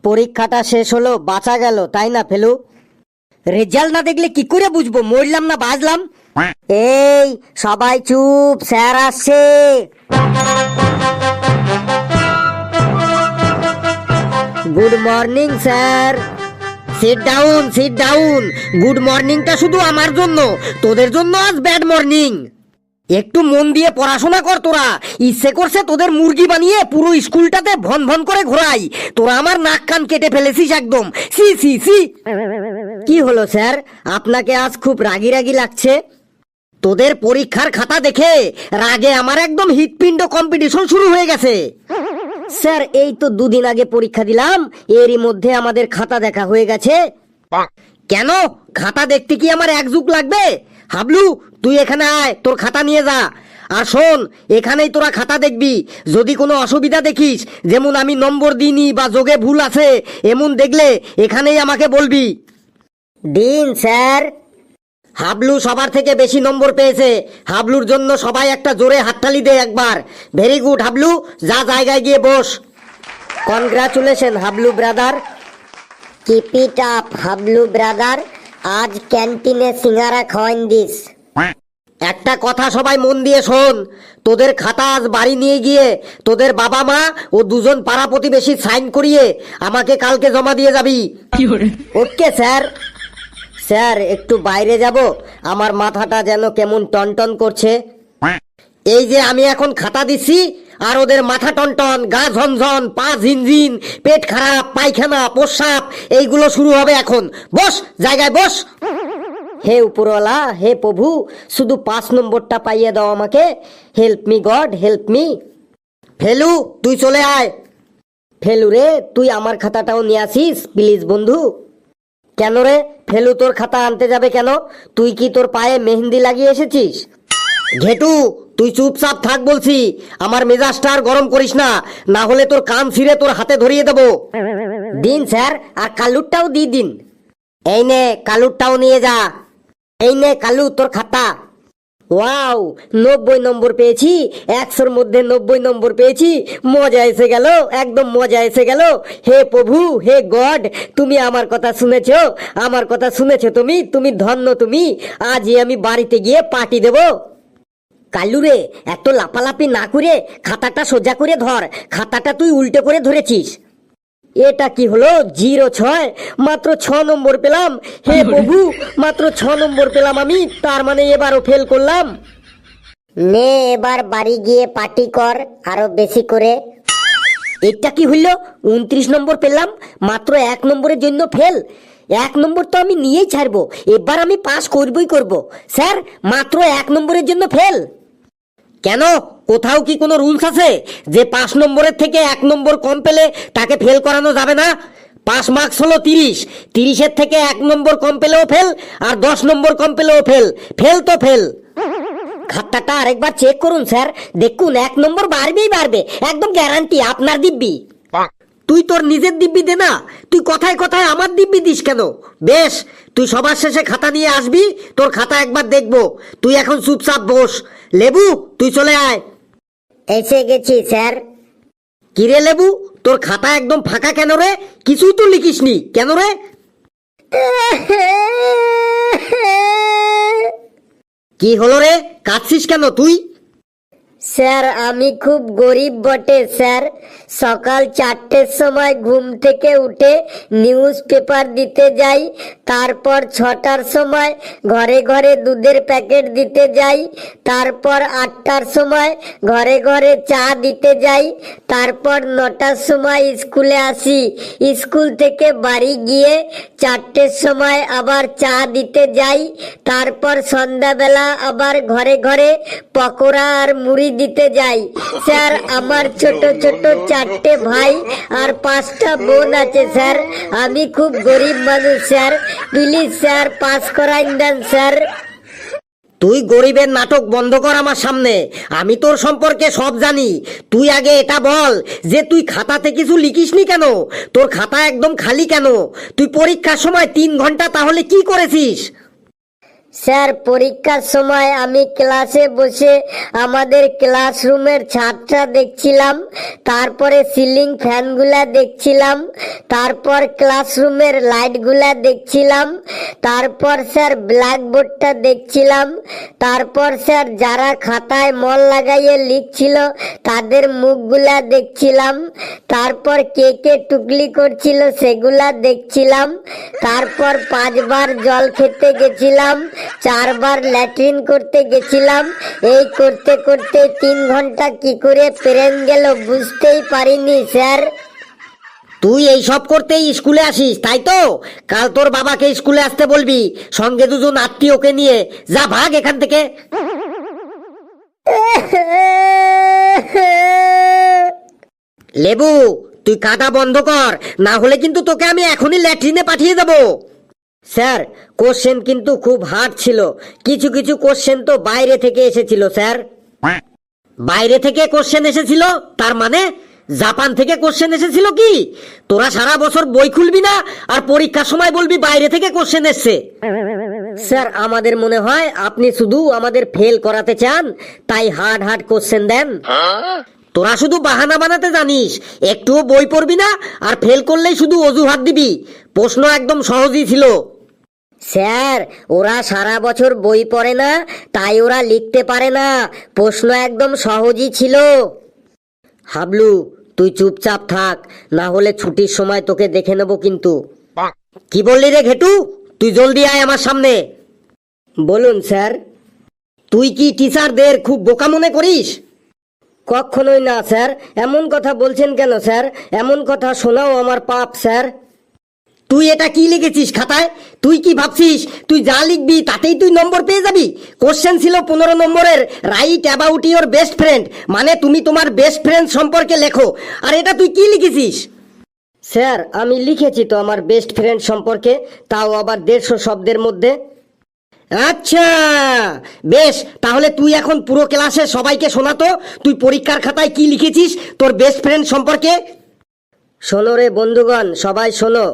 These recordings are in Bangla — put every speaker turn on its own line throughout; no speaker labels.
পরীক্ষাটা শেষ হলো, বাঁচা গেল, তাই না ফেলু? রেজাল্ট না দেখলে কি করে বুঝবো মরলাম না বাঁচলাম? এই সবাই চুপ, স্যার আসছে। Good morning sir. Sit down, sit down. Good মর্নিংটা শুধু আমার জন্য, তোদের জন্য আজ ব্যাড মর্নিং। একটু মন দিয়ে পড়াশোনা কর তোরা। ইচ্ছে করছে তোদের মুরগি বানিয়ে পুরো স্কুলটাতে ভন ভন করে ঘোরাই। তোরা আমার নাক কান কেটে ফেলেছিস একদম। C C C. কি হলো স্যার, আপনাকে আজ খুব রাগি রাগি লাগছে? তোদের পরীক্ষার খাতা দেখে রাগে আমার একদম হৃৎপিণ্ড কম্পিটিশন শুরু হয়ে গেছে। স্যার এই তো দুদিন আগে পরীক্ষা দিলাম, এরই মধ্যে আমাদের খাতা দেখা হয়ে গেছে। কেন, খাতা দেখতে কি আমার এক যুগ লাগবে? হাবলু তুই এখানে আয়, তোর খাতা নিয়ে যা। আর শোন, এখানেই তোরা খাতা দেখবি। যদি কোনো অসুবিধা দেখিস, যেমন আমি নম্বর দিইনি বা যোগে ভুল আছে, এমন দেখলে এখানেই আমাকে বলবি। দিন স্যার। হাবলু সবার থেকে বেশি নম্বর পেয়েছে। হাবলুর জন্য সবাই একটা জোরে হাততালি দে একবার। ভেরি গুড হাবলু, যা জায়গায় গিয়ে বস। Congratulation Hablu brother. Keep it up Hablu brother. আজ ক্যান্টিনে সিঙ্গারা খাওয়াইন দিস। একটা কথা সবাই মন দিয়ে শোন, তোদের খাতা আজ বাড়ি নিয়ে গিয়ে তোদের বাবা মা ও দুজন পাড়া প্রতিবেশী সাইন করিয়ে আমাকে কালকে জমা দিয়ে যাবি। Okay sir. স্যার একটু বাইরে যাব, আমার মাথাটা যেন কেমন টনটন করছে। এই যে আমি এখন খাতা দিচ্ছি, আর ওদের মাথা টনটন, গা ঝনঝন, পা ঝিনঝিন, পেট খারাপ, পায়খানা, প্রস্রাব এইগুলো শুরু হবে এখন। বস, জায়গায় বস। হে উপরওয়ালা, হে প্রভু, শুধু 5 নম্বরটা পাইয়ে দাও আমাকে। Help me god, help me. Felu তুই চলে আয়। ফেলু রে, তুই আমার খাতাটাও নিয়ে আসিস প্লিজ বন্ধু। কেন রে ফেলু, তোর খাতা আনতে যাবে কেন? তুই কি তোর পায়ে মেহেন্দি লাগিয়ে এসেছিস? ঘেটু তুই চুপচাপ থাক বলছি। আমার মেজাজটা আর গরম করিস না, না হলে তোর কান ছিঁড়ে তোর হাতে ধরিয়ে দেবো। দিন স্যার, আর কালুরটাও দিয়ে দিন। এই নে কালুরটাও নিয়ে যা। এই নে কালু তোর খাতা। ওয়াও, 90 নম্বর পেয়েছি। 100-র মধ্যে 90 নম্বর পেয়েছি। মজা এসে গেল, একদম মজা এসে গেল। হে প্রভু, হে গড, তুমি আমার কথা শুনেছ, আমার কথা শুনেছ তুমি, তুমি ধন্য তুমি। আজই আমি বাড়িতে গিয়ে পার্টি দেব। কালু রে, এত লাপালাপি না করে খাতাটা সোজা করে ধর। খাতাটা তুই উল্টে করে ধরেছিস। এটা কি হলো? 06, মাত্র 6 নম্বর পেলাম। হে প্রভু, মাত্র 6 নম্বর পেলাম আমি, তার মানে এবারও ফেল করলাম। নে এবার বাড়ি গিয়ে পার্টি কর আরো বেশি করে। এটা কি হইল? 29 নম্বর পেলাম, মাত্র 1 নম্বরের জন্য ফেল। 1 নম্বর তো আমি নিয়েই ছাড়বো, এবার আমি পাস করবই করব। স্যার মাত্র 1 নম্বরের জন্য ফেল। কেন, কোথাও কি কোনো রুলস আছে যে 5 নম্বরের থেকে 1 নম্বর কম পেলে তাকে ফেল করানো যাবে না? পাস মার্কস হলো 30, 30-এর থেকে 1 নম্বর কম পেলেও ফেল, আর 10 নম্বর কম পেলেও ফেল। ফেল তো ফেল। খাতাটা আরেকবার চেক করুন স্যার, দেখুন 1 নম্বর বাড়বেই বাড়বে, একদম গ্যারান্টি। আপনার দিব্যি। তুই তোর নিজের দিব্যি দে না, তুই কথায় কথায় আমার দিব্যি দিস কেন? বেশ, তুই সবার শেষে খাতা নিয়ে আসবি, তোর খাতা একবার দেখবো। তুই এখন চুপচাপ বস। লেবু তুই চলে আয়। এসে গেছি স্যার। কিরে লেবু, তোর খাতা একদম ফাঁকা কেন রে? কিছুই তো লিখিসনি কেন রে? কি হলো রে, কাঁদছিস কেন তুই? স্যার আমি খুব গরিব বটে স্যার। সকাল 4টের সময় ঘুম থেকে উঠে নিউজ পেপার দিতে যাই, তারপর 6টার সময় ঘরে ঘরে দুধের প্যাকেট দিতে যাই, তারপর 8টার সময় ঘরে ঘরে চা দিতে যাই, তারপর 9টার সময় স্কুলে আসি, স্কুল থেকে বাড়ি গিয়ে 4টের সময় আবার চা দিতে যাই, তারপর সন্ধ্যাবেলা আবার ঘরে ঘরে পকোড়া আর মুড়ি দিতে যাই। স্যার আমার ছোট ছোট 4টে ভাই আর 5টা বোন আছে স্যার। আমি খুব গরিব মানুষ স্যার, প্লিজ স্যার পাস করাইন দেন স্যার। তুই গরিবের নাটক বন্ধ কর আমার সামনে। আমি তোর সম্পর্কে সব জানি। তুই আগে এটা বল যে তুই খাতাতে কিছু লিখিসনি কেন? তোর খাতা একদম খালি কেন? তুই পরীক্ষার সময় 3 ঘন্টা তাহলে কি করেছিস? স্যার পরীক্ষার সময় আমি ক্লাসে বসে আমাদের ক্লাসরুমের ছাদটা দেখছিলাম, তারপরে সিলিং ফ্যানগুলা দেখছিলাম, তারপর ক্লাসরুমের লাইটগুলা দেখছিলাম, তারপর স্যার ব্ল্যাকবোর্ডটা দেখছিলাম, তারপর স্যার যারা খাতায় মন লাগাইয়ে লিখছিল তাদের মুখগুলা দেখছিলাম, তারপর কে কে টুকলি করছিল সেগুলা দেখছিলাম, তারপর 5 বার জল খেতে গেছিলাম, 4 বার ল্যাট্রিন করতে গেছিলাম। এই করতে করতে 3 ঘন্টা কি করে পেরেন গেল বুঝতেই পারিনি স্যার। তুই এই সব করতেই স্কুলে আসিস তাই তো? কাল তোর বাবাকে স্কুলে আসতে বলবি, সঙ্গে 2 জন আত্মীয়কে নিয়ে। যা ভাগ এখান থেকে। লেবু, তুই কাঁদা বন্ধ কর, না হলে কিন্তু তোকে আমি এখনই ল্যাট্রিনে পাঠিয়ে দেবো। স্যার কোশ্চেন কিন্তু খুব হার্ড ছিল, কিছু কিছু কোশ্চেন তো বাইরে থেকে এসেছিল স্যার। বাইরে থেকে কোশ্চেন এসেছিল তার মানে জাপান থেকে কোশ্চেন এসেছিল কি? তোরা সারা বছর বই খুলবি না আর পরীক্ষার সময় বলবি বাইরে থেকে কোশ্চেন এসছে। স্যার আমাদের মনে হয় আপনি শুধু আমাদের ফেল করাতে চান, তাই হার্ড হার্ড কোশ্চেন দেন। তোরা শুধু বাহানা বানাতে জানিস, একটুও বই পড়বি না আর ফেল করলেই শুধু অজুহাত দিবি। প্রশ্ন একদম সহজই ছিল। স্যার ওরা সারা বছর বই পড়ে না, তাই ওরা লিখতে পারে না। প্রশ্ন একদম সহজই ছিল। হাবলু তুই চুপচাপ থাক, না হলে ছুটির সময় তোকে দেখে নেব কিন্তু। কি বললি রে ঘেটু? তুই জলদি আয় আমার সামনে। বলুন স্যার। তুই কি টিচারদের খুব বোকা মনে করিস? কখনোই না স্যার। এমন কথা বলছেন কেন স্যার? এমন কথা শোনাও আমার পাপ স্যার। তুই এটা কি লিখেছিস খাতায়? তুই কি ভাবছিস তুই যা লিখবি তাতেই তুই নম্বর পেয়ে যাবি? কোশ্চেন ছিল 15 নম্বরের, right about your best friend, মানে তুমি তোমার বেস্ট ফ্রেন্ড সম্পর্কে লেখো। আর এটা তুই কি লিখেছিস? স্যার আমি লিখেছি তো আমার বেস্ট ফ্রেন্ড সম্পর্কে, তাও আবার 150 শব্দের মধ্যে। আচ্ছা বেশ, তাহলে তুই এখন পুরো ক্লাসে সবাইকে শোনাতো তুই পরীক্ষার খাতায় কি লিখেছিস তোর বেস্ট ফ্রেন্ড সম্পর্কে। শোনো রে বন্ধুগণ, সবাই শোনো,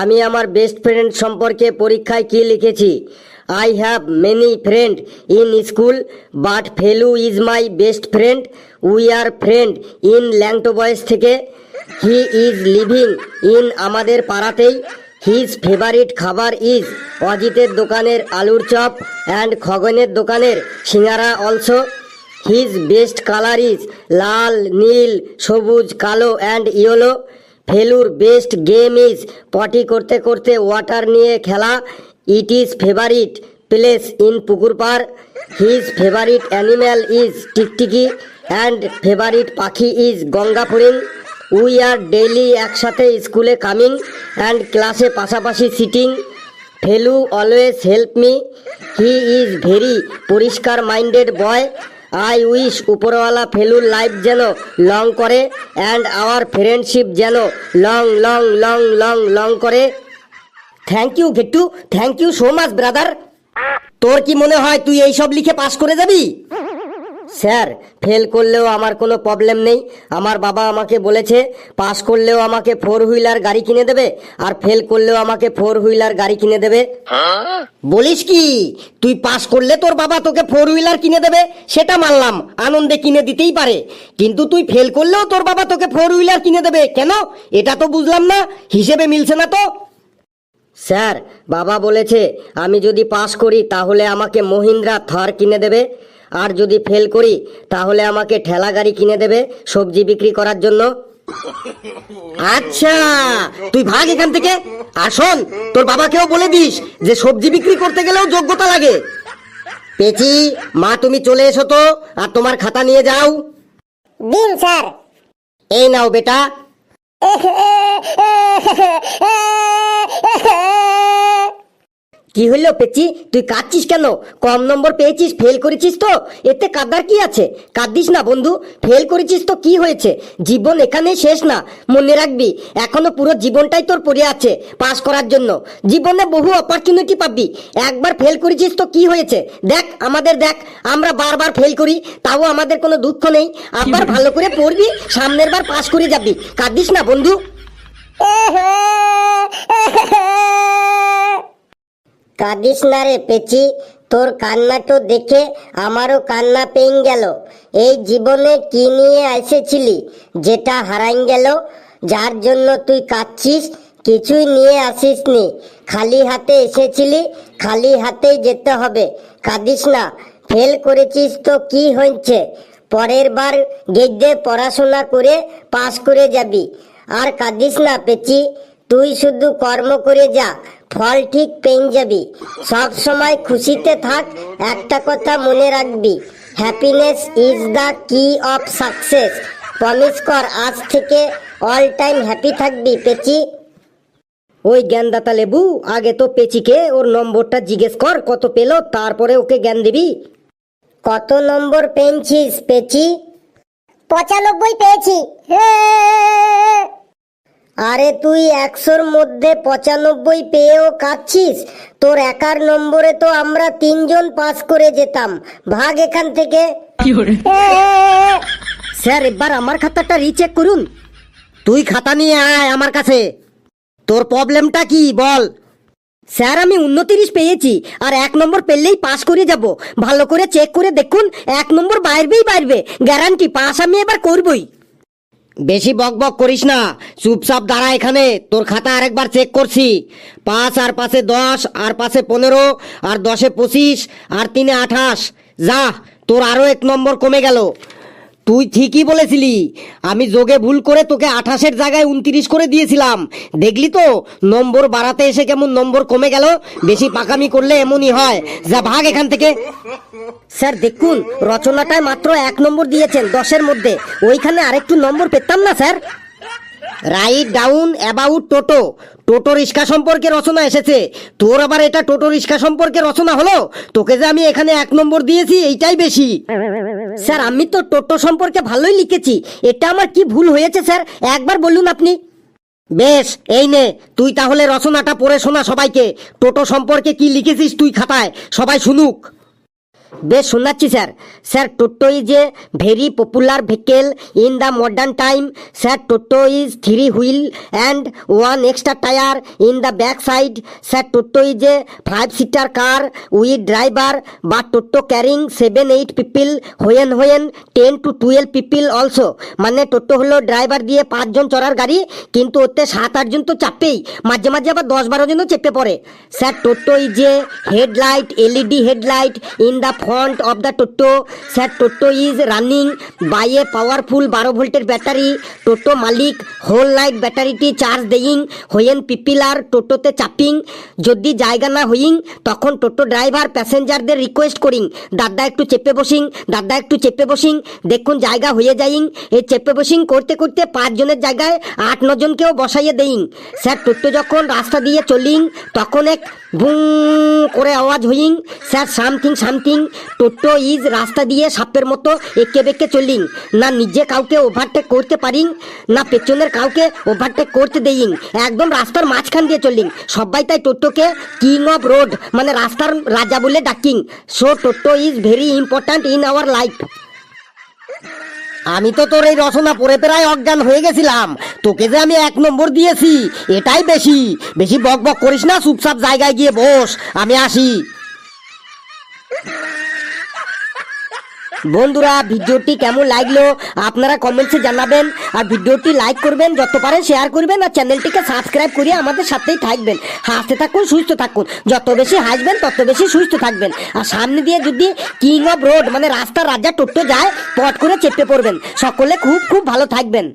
আমি আমার বেস্ট ফ্রেন্ড সম্পর্কে পরীক্ষায় কি লিখেছি। I have many friend in school but Felu is my best friend. We are friend in ল্যাংটো বয়েস থেকে। হি ইজ লিভিং ইন আমাদের পাড়াতেই। হিজ ফেভারিট খাবার ইজ অজিতের দোকানের আলুর চপ অ্যান্ড খগনের দোকানের singara also. His best colour is লাল, নীল, সবুজ, কালো অ্যান্ড ইয়েলো। ফেলুর বেস্ট গেম ইজ পটি করতে করতে ওয়াটার নিয়ে খেলা। It is favourite place in পুকুর পাড়। হিজ ফেভারিট অ্যানিম্যাল ইজ টিকটিকি অ্যান্ড ফেভারিট পাখি ইজ গঙ্গা ফড়িং। উই আর ডেইলি একসাথে স্কুলে কামিং অ্যান্ড ক্লাসে পাশাপাশি sitting. Felu always help me. He is very পরিষ্কার মাইন্ডেড বয়। আই উইশ উপরওয়ালা ফেলুর লাইফ যেন লং করে অ্যান্ড আওয়ার ফ্রেন্ডশিপ যেন long long long long long করে। Thank you Gettu, thank you so much brother. তোর কি মনে হয় তুই এইসব লিখে পাস করে যাবি? স্যার ফেল করলেও আমার কোনো প্রবলেম নেই। আমার বাবা আমাকে বলেছে পাস করলেও আমাকে 4 হুইলার গাড়ি কিনে দেবে আর ফেল করলেও আমাকে 4 হুইলার গাড়ি কিনে দেবে। বলিস কি? তুই পাস করলে তোর বাবা তোকে 4 হুইলার কিনে দেবে সেটা মানলাম, আনন্দে কিনে দিতেই পারে, কিন্তু তুই ফেল করলেও তোর বাবা তোকে 4 হুইলার কিনে দেবে কেন? এটা তো বুঝলাম না, হিসেবে মিলছে না তো। স্যার বাবা বলেছে আমি যদি পাস করি তাহলে আমাকে মহিন্দ্রা থর কিনে দেবে, আর যদি ফেল করি তাহলে আমাকে ঠেলা গাড়ি কিনে দেবে সবজি বিক্রি করার জন্য। আচ্ছা তুই ভাগ এখান থেকে। আর শোন, তোর বাবাকেও বলে দিস যে সবজি বিক্রি করতে গেলেও যোগ্যতা লাগে। পেচি মা তুমি চলে এসো তো, আর তোমার খাতা নিয়ে যাও।
দিন স্যার।
এই নাও বেটা। কি হইলো পেচি, তুই কাঁদছিস কেন? কম নম্বর পেয়েছিস, ফেল করেছিস তো, এতে কাঁদার কি আছে? কাঁদিস না বন্ধু, ফেল করেছিস তো কি হয়েছে? জীবন এখানেই শেষ না, মনে রাখবি এখনো পুরো জীবনটাই তোর পড়ে আছে পাস করার জন্য। জীবনে বহু অপরচুনিটি পাবি, একবার ফেল করেছিস তো কি হয়েছে? দেখ আমাদের, দেখ আমরা বারবার ফেল করি, তাও আমাদের কোনো দুঃখ নেই। আবার ভালো করে পড়বি, সামনের বার পাস করে যাবি। কাঁদিস না বন্ধু।
কাঁদিস না রে পেচি, তোর কান্নাটো দেখে আমারও কান্না পেয়ে গেল। এই জীবনে কি নিয়ে এসেছিলি যেটা হারাই গেল? যার জন্য তুই কাঁদছিস, কিছুই নিয়ে আসিসনি, খালি হাতে এসেছিলি, খালি হাতেই যেতে হবে। কাঁদিস না, ফেল করেছিস তো কি হয়েছে, পরের বার গেজে পড়াশোনা করে পাস করে যাবি। আর কাঁদিস না পেচি, তুই শুধু কর্ম করে যা, ফল ঠিক পেয়ে যাবি। সব সময় খুশিতে থাক, একটা কথা মনে রাখবি, হ্যাপিনেস ইজ দ্য কি অফ সাকসেস। প্রমিস কর আজ থেকে অল টাইম হ্যাপি থাকবি পেচি।
ওই জ্ঞানদাতা লেবু, আগে তো পেচিকে ওর নম্বরটা জিজ্ঞেস কর কত পেলো, তারপরে ওকে জ্ঞান দিবি।
কত নম্বর পেয়েছিস পেচি?
95 পেয়েছি।
আরে তুই 100-র মধ্যে 95 পেয়েও কাঁদছিস? তোর একার নম্বরে তো আমরা 3জন পাস করে যেতাম। ভাগ এখান থেকে।
স্যার এবার আমার খাতাটা রিচেক করুন। তুই খাতা নিয়ে আয় আমার কাছে, তোর প্রবলেমটা কি বল। স্যার আমি 29 পেয়েছি, আর 1 নম্বর পেলেই পাস করে যাব। ভালো করে চেক করে দেখুন, 1 নম্বর বাইরবে, গ্যারান্টি পাস আমি এবার করবই। বেশি বক বক করিস না, চুপচাপ দাঁড়া এখানে। তোর খাতা আরেকবার চেক করছি, 5 আর 5 10 আর 5 15 আর 10 25 আর 3 28। যা, তোর আরো 1 নম্বর কমে গেল। তুই ঠিকই বলেছিলি, আমি যোগে ভুল করে তোকে 28-এর জায়গায় 29 করে দিয়েছিলাম। দেখলি তো নম্বর বাড়াতে এসে কেমন নম্বর কমে গেল। বেশি পাকামি করলে এমনই হয়। যা ভাগ এখান থেকে। স্যার দেখুন, রচনাটায় মাত্র 1 নম্বর দিয়েছেন 10-এর মধ্যে, ওইখানে আরেকটু নম্বর পেতাম না স্যার? রাইট ডাউন অ্যাবাউট টোটো, টোটো রিক্সা সম্পর্কে রচনা এসেছে, তোর আবার এটা টোটো রিক্সা সম্পর্কে রচনা হলো? তোকে যে আমি এখানে 1 নম্বর দিয়েছি এইটাই বেশি। স্যার আমি তো টোটো সম্পর্কে ভালোই লিখেছি, এটা আমার কি ভুল হয়েছে স্যার একবার বলুন আপনি। বেশ, এই নে তুই তাহলে রচনাটা পড়ে শোনা সবাইকে। টোটো সম্পর্কে কি লিখেছিস তুই খাতায়, সবাই শুনুক। বেশ শোনাচ্ছি sir. Sir toto is a very popular vehicle in the modern time. Sir toto is 3 wheel and 1 extra tyre in the back side. Sir toto is a five seater car with driver, but toto carrying 7-8 people when 10 to 12 people also. মানে টোটো হলো ড্রাইভার দিয়ে 5 জন চড়ার গাড়ি, কিন্তু ওতে 7-8 জন তো চাপেই, মাঝে মাঝে আবার 10-12 জনও চেপে পড়ে। Sir toto is A headlight LED headlight in the front of the Toto. Sir, Toto is running by a powerful 12 ভোল্টের ব্যাটারি। টোটো মালিক হোল নাইট ব্যাটারিটি charge doing when people are টোটোতে চাপিং। যদি জায়গা না হইং তখন টোটো ড্রাইভার প্যাসেঞ্জারদের রিকোয়েস্ট করিং, দাদা একটু চেপে বসিং, দাদা একটু চেপে বসিং। দেখুন জায়গা হয়ে যাইং, এই চেপে বসিং করতে করতে 5 জনের জায়গায় 8-9 জনকেও বসাইয়ে দেইং। স্যার টোটো যখন রাস্তা দিয়ে চলিং তখন এক ভুঁ করে আওয়াজ হইং। স্যার সামথিং টোটো ইজ রাস্তা দিয়ে সাপের মতো এঁকে বেঁকে চলিং, না নিজে কাউকে ওভারটেক করতে পারিং, না পেছনের কাউকে ওভারটেক করতে দেইং, একদম রাস্তার মাঝখান দিয়ে চলিং। সবাই তাই টোটোকে কিং অফ রোড মানে রাস্তার রাজা বলে ডাকিং। So toto is very important in our life. আমি তো তোর এই রচনা পড়ে প্রায় অজ্ঞান হয়ে গেছিলাম, তোকে যে আমি 1 নম্বর দিয়েছি এটাই বেশি। বেশি বক বক করিস না, চুপচাপ জায়গায় গিয়ে বস, আমি আসি। বন্ধুরা ভিডিওটি কেমন লাগলো আপনারা কমেন্টসে জানাবেন, আর ভিডিওটি লাইক করবেন, যত পারেন শেয়ার করবেন, আর চ্যানেলটিকে সাবস্ক্রাইব করে আমাদের সাথেই থাকবেন। হাসতে থাকুন, সুস্থ থাকুন, যত বেশি হাসবেন তত বেশি সুস্থ থাকবেন। আর সামনে দিয়ে যদি কিং অফ রোড মানে রাস্তার রাজা টোটো যায়, পট করে চেপে পড়বেন। সকলে খুব খুব ভালো থাকবেন।